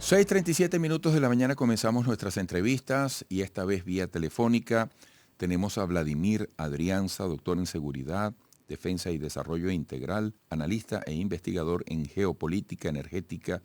6:37 de la mañana comenzamos nuestras entrevistas y esta vez vía telefónica. Tenemos a Vladimir Adrianza, doctor en Seguridad, Defensa y Desarrollo Integral, analista e investigador en Geopolítica Energética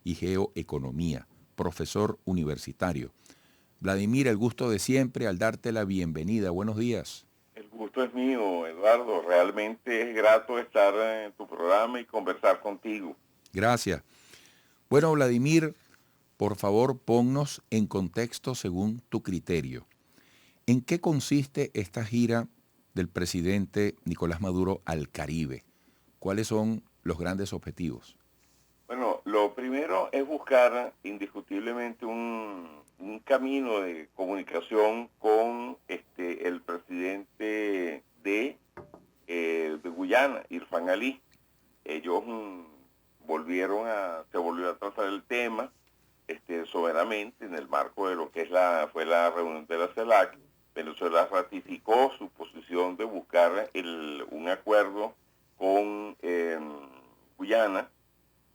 y Geoeconomía, profesor universitario. Vladimir, el gusto de siempre al darte la bienvenida. Buenos días. El gusto es mío, Eduardo. Realmente es grato estar en tu programa y conversar contigo. Gracias. Bueno, Vladimir, por favor, ponnos en contexto según tu criterio. ¿En qué consiste esta gira del presidente Nicolás Maduro al Caribe? ¿Cuáles son los grandes objetivos? Bueno, lo primero es buscar indiscutiblemente un camino de comunicación con el presidente de Guyana, Irfan Ali. Ellos se volvió a tratar el tema soberanamente en el marco de lo que fue la reunión de la CELAC. Venezuela ratificó su posición de buscar un acuerdo con Guyana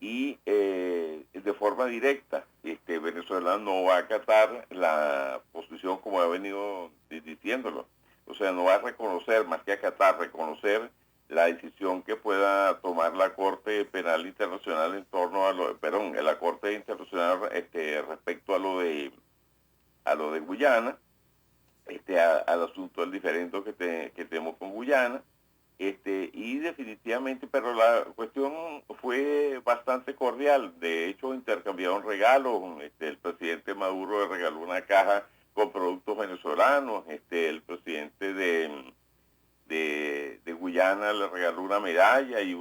y de forma directa. Venezuela no va a acatar la posición como ha venido diciéndolo. O sea, no va a reconocer, más que acatar, reconocer la decisión que pueda tomar la Corte Penal Internacional en torno a la Corte Internacional respecto a lo de Guyana, al asunto del diferendo que tenemos con Guyana, y definitivamente, pero la cuestión fue bastante cordial. De hecho, intercambiaron regalos. El presidente Maduro le regaló una caja con productos venezolanos. El presidente de Guyana le regaló una medalla y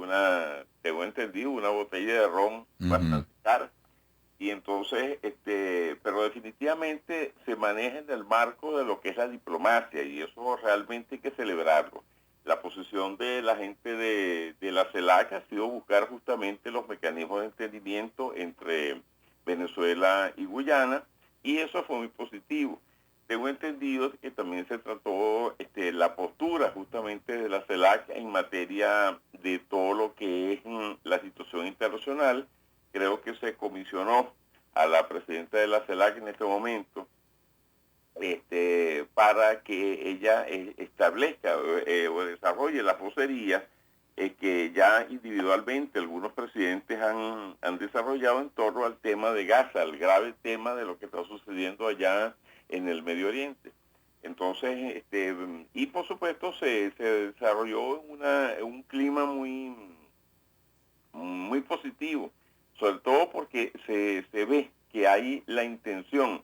tengo entendido, una botella de ron bastante cara. Y entonces, pero definitivamente se maneja en el marco de lo que es la diplomacia, y eso realmente hay que celebrarlo. La posición de la gente de la CELAC ha sido buscar justamente los mecanismos de entendimiento entre Venezuela y Guyana, y eso fue muy positivo. Tengo entendido que también se trató la postura justamente de la CELAC en materia de todo lo que es la situación internacional. Creo que se comisionó a la presidenta de la CELAC en este momento para que ella establezca o desarrolle las vocerías que ya individualmente algunos presidentes han desarrollado en torno al tema de Gaza, al grave tema de lo que está sucediendo allá en el Medio Oriente. Entonces, y por supuesto se desarrolló un clima muy positivo, sobre todo porque se ve que hay la intención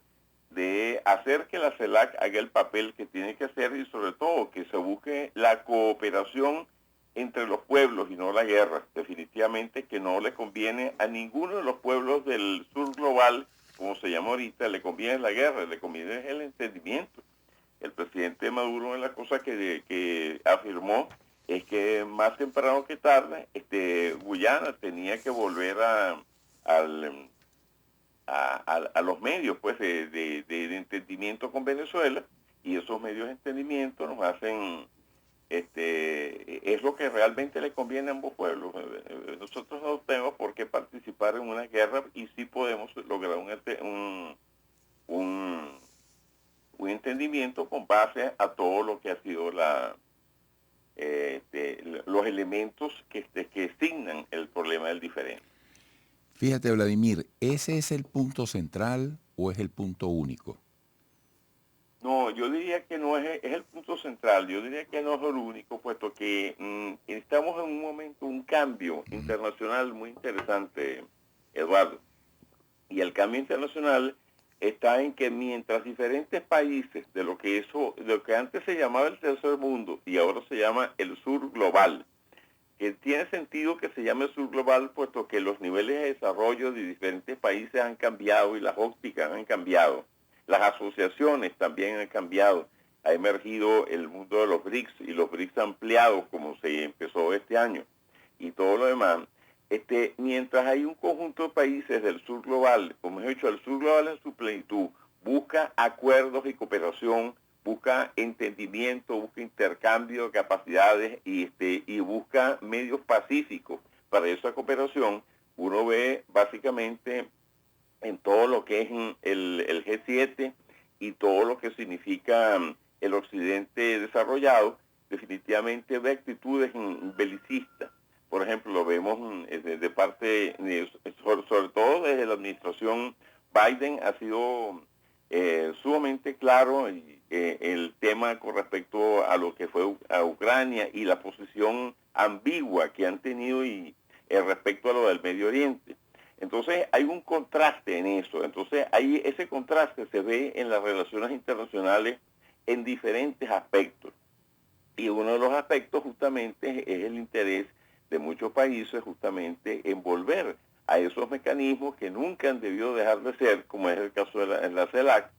de hacer que la CELAC haga el papel que tiene que hacer, y sobre todo que se busque la cooperación entre los pueblos y no la guerra. Definitivamente que no le conviene a ninguno de los pueblos del sur global, como se llama ahorita, le conviene la guerra, le conviene el entendimiento. El presidente Maduro, en la cosa que afirmó, es que más temprano que tarde Guyana tenía que volver a los medios pues de entendimiento con Venezuela, y esos medios de entendimiento nos hacen es lo que realmente le conviene a ambos pueblos. Nosotros no tenemos por qué participar en una guerra, y sí podemos lograr un entendimiento con base a todo lo que ha sido los elementos que asignan el problema del diferente. Fíjate, Vladimir, ¿ese es el punto central o es el punto único? No, yo diría que no es el punto central. Yo diría que no es el único, puesto que estamos en un momento, un cambio internacional muy interesante, Eduardo. Y el cambio internacional está en que mientras diferentes países de lo que antes se llamaba el tercer mundo y ahora se llama el sur global, que tiene sentido que se llame sur global, puesto que los niveles de desarrollo de diferentes países han cambiado y las ópticas han cambiado. Las asociaciones también han cambiado. Ha emergido el mundo de los BRICS, y los BRICS ampliados como se empezó este año, y todo lo demás. Mientras hay un conjunto de países del sur global, como he dicho, el sur global en su plenitud busca acuerdos y cooperación, busca entendimiento, busca intercambio de capacidades y busca medios pacíficos para esa cooperación. Uno ve básicamente en todo lo que es el G7 y todo lo que significa el occidente desarrollado, definitivamente ve actitudes belicistas. Por ejemplo, lo vemos de parte, sobre todo desde la administración Biden, ha sido sumamente claro el tema con respecto a lo que fue a Ucrania y la posición ambigua que han tenido y respecto a lo del Medio Oriente. Entonces hay un contraste en eso. Entonces ese contraste se ve en las relaciones internacionales en diferentes aspectos. Y uno de los aspectos justamente es el interés de muchos países justamente en volver a esos mecanismos que nunca han debido dejar de ser, como es el caso de la CELAC,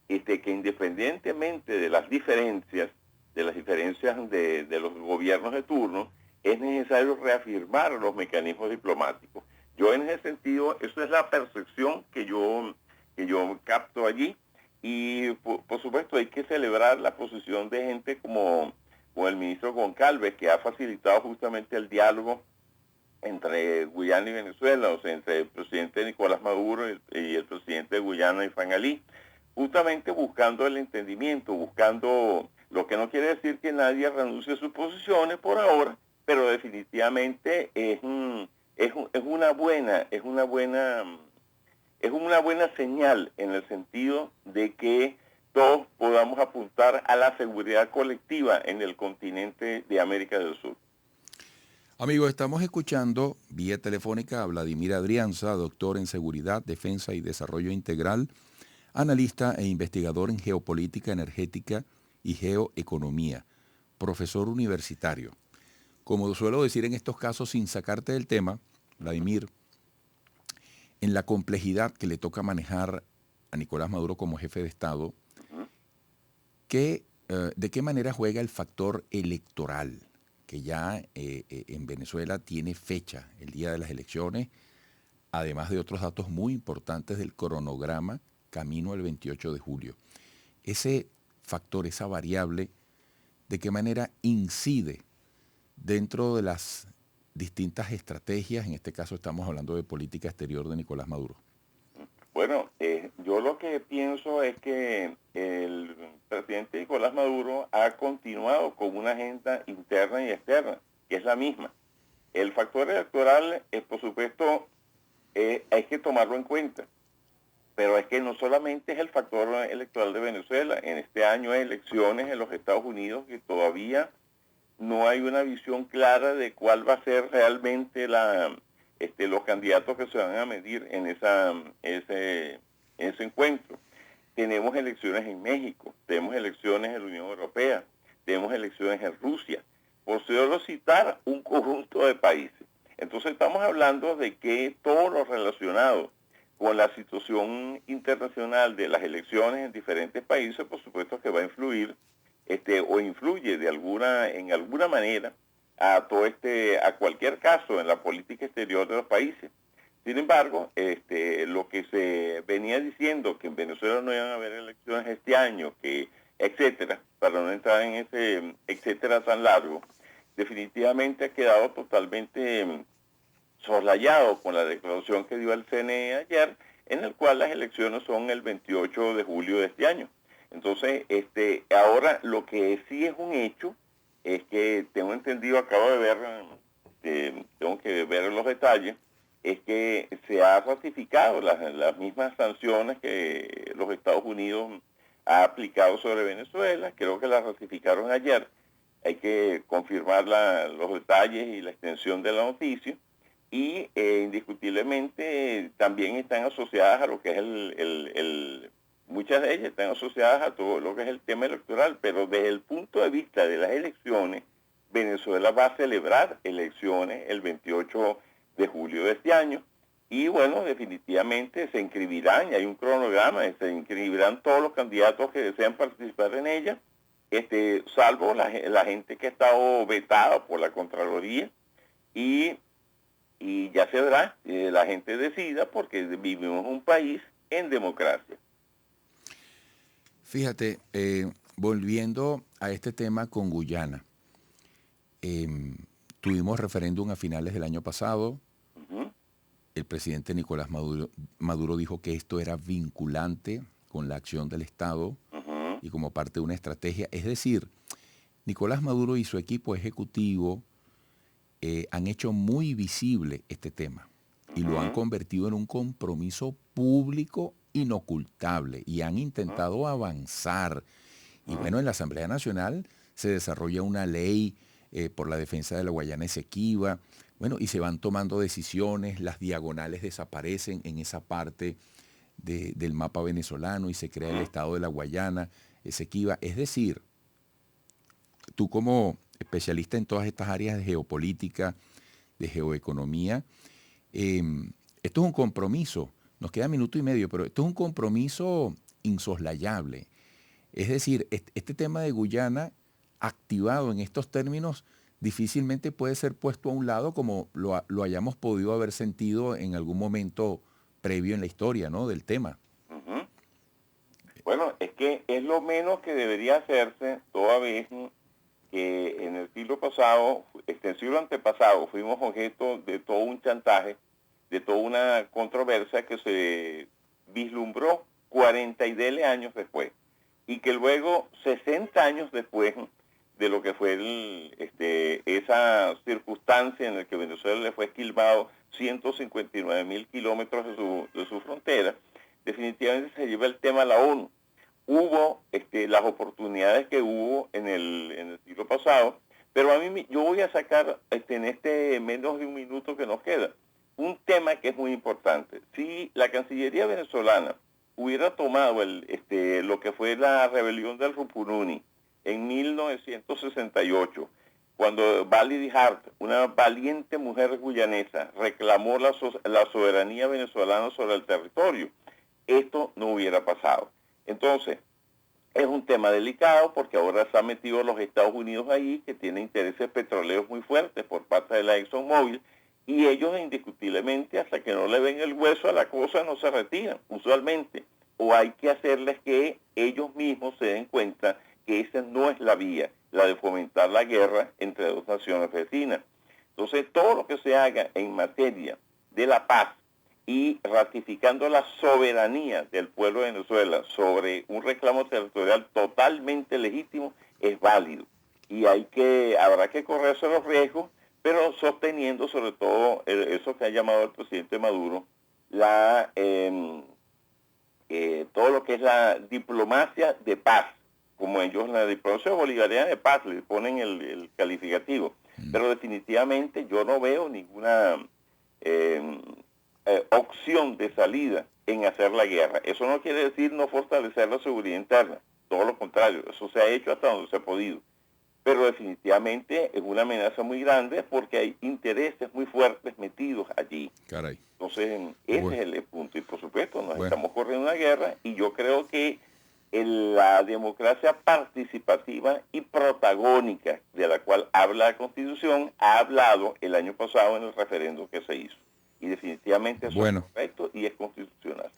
que independientemente de las diferencias, de los gobiernos de turno, es necesario reafirmar los mecanismos diplomáticos. Yo en ese sentido, esa es la percepción que yo capto allí, y por supuesto hay que celebrar la posición de gente como el ministro Goncalves, que ha facilitado justamente el diálogo entre Guyana y Venezuela, o sea, entre el presidente Nicolás Maduro y el presidente de Guyana, Ifán Ali, justamente buscando el entendimiento, buscando, lo que no quiere decir que nadie renuncie a sus posiciones por ahora, pero definitivamente es una buena señal en el sentido de que todos podamos apuntar a la seguridad colectiva en el continente de América del Sur. Amigos, estamos escuchando vía telefónica a Vladimir Adrianza, doctor en Seguridad, Defensa y Desarrollo Integral, analista e investigador en geopolítica energética y geoeconomía, profesor universitario. Como suelo decir en estos casos, sin sacarte del tema, Vladimir, en la complejidad que le toca manejar a Nicolás Maduro como jefe de Estado, ¿de qué manera juega el factor electoral? Que ya en Venezuela tiene fecha, el día de las elecciones, además de otros datos muy importantes del cronograma camino al 28 de julio. Ese factor, esa variable, ¿de qué manera incide dentro de las distintas estrategias? En este caso estamos hablando de política exterior de Nicolás Maduro. Bueno, yo lo que pienso es que el presidente Nicolás Maduro ha continuado con una agenda interna y externa, que es la misma. El factor electoral, por supuesto, hay que tomarlo en cuenta, pero es que no solamente es el factor electoral de Venezuela. En este año hay elecciones en los Estados Unidos que todavía no hay una visión clara de cuál va a ser realmente los candidatos que se van a medir en ese encuentro. Tenemos elecciones en México, tenemos elecciones en la Unión Europea, tenemos elecciones en Rusia, por solo citar un conjunto de países. Entonces estamos hablando de que todo lo relacionado con la situación internacional de las elecciones en diferentes países, por supuesto que va a influir o influye en alguna manera a cualquier caso en la política exterior de los países. Sin embargo, lo que se venía diciendo, que en Venezuela no iban a haber elecciones este año, que etcétera, para no entrar en ese etcétera tan largo, definitivamente ha quedado totalmente soslayado con la declaración que dio el CNE ayer, en el cual las elecciones son el 28 de julio de este año. Entonces, ahora lo que sí es un hecho es que tengo entendido, acabo de ver, tengo que ver los detalles, es que se ha ratificado las mismas sanciones que los Estados Unidos ha aplicado sobre Venezuela. Creo que las ratificaron ayer. Hay que confirmar los detalles y la extensión de la noticia. Y indiscutiblemente también están asociadas a lo que es muchas de ellas están asociadas a todo lo que es el tema electoral, pero desde el punto de vista de las elecciones, Venezuela va a celebrar elecciones el 28 de julio de este año, y bueno, definitivamente se inscribirán, y hay un cronograma, se inscribirán todos los candidatos que desean participar en ella, salvo la gente que ha estado vetada por la Contraloría, y ya se verá, la gente decida, porque vivimos en un país en democracia. Fíjate, volviendo a este tema con Guyana, tuvimos referéndum a finales del año pasado. el presidente Nicolás Maduro dijo que esto era vinculante con la acción del Estado y como parte de una estrategia. Es decir, Nicolás Maduro y su equipo ejecutivo han hecho muy visible este tema y lo han convertido en un compromiso público inocultable y han intentado avanzar. Y bueno, en la Asamblea Nacional se desarrolla una ley por la defensa de la Guayana Esequiba, bueno, y se van tomando decisiones, las diagonales desaparecen en esa parte del mapa venezolano y se crea el Estado de la Guayana Esequiba. Es decir, tú como especialista en todas estas áreas de geopolítica, de geoeconomía, esto es un compromiso, nos queda minuto y medio, pero esto es un compromiso insoslayable. Es decir, este tema de Guyana, activado en estos términos, difícilmente puede ser puesto a un lado como lo hayamos podido haber sentido en algún momento previo en la historia, ¿no?, del tema. Bueno, es que es lo menos que debería hacerse, toda vez que en el siglo pasado, en el siglo antepasado, fuimos objeto de todo un chantaje, de toda una controversia que se vislumbró 40 y dele años después, y que luego, 60 años después de lo que fue esa circunstancia en la que Venezuela le fue esquilmado 159.000 kilómetros de su frontera, definitivamente se lleva el tema a la ONU. Hubo las oportunidades que hubo en el siglo pasado, pero a mí yo voy a sacar en este menos de un minuto que nos queda un tema que es muy importante. Si la Cancillería venezolana hubiera tomado lo que fue la rebelión del Rupununi en 1968, cuando Valerie Hart, una valiente mujer guyanesa, reclamó la soberanía venezolana sobre el territorio, esto no hubiera pasado. Entonces, es un tema delicado porque ahora se han metido los Estados Unidos ahí, que tienen intereses petroleros muy fuertes por parte de la ExxonMobil, y ellos indiscutiblemente, hasta que no le ven el hueso a la cosa, no se retiran, usualmente. O hay que hacerles que ellos mismos se den cuenta que esa no es la vía, la de fomentar la guerra entre dos naciones vecinas. Entonces, todo lo que se haga en materia de la paz y ratificando la soberanía del pueblo de Venezuela sobre un reclamo territorial totalmente legítimo es válido. Y habrá que correrse los riesgos, pero sosteniendo sobre todo eso que ha llamado el presidente Maduro, todo lo que es la diplomacia de paz, como ellos en la diplomacia bolivariana de paz le ponen el calificativo. Pero definitivamente yo no veo ninguna opción de salida en hacer la guerra. Eso no quiere decir no fortalecer la seguridad interna, todo lo contrario, eso se ha hecho hasta donde se ha podido. Pero definitivamente es una amenaza muy grande porque hay intereses muy fuertes metidos allí. Caray. Entonces, ese es el punto. Y por supuesto, nos estamos corriendo una guerra y yo creo que la democracia participativa y protagónica de la cual habla la Constitución ha hablado el año pasado en el referendo que se hizo. Y definitivamente eso es correcto y es constitucional.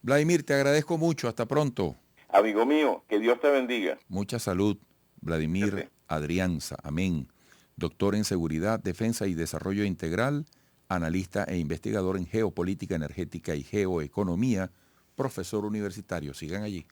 Vladimir, te agradezco mucho. Hasta pronto. Amigo mío, que Dios te bendiga. Mucha salud. Vladimir Adrianza, amén. Doctor en Seguridad, Defensa y Desarrollo Integral, analista e investigador en geopolítica energética y geoeconomía, profesor universitario. Sigan allí.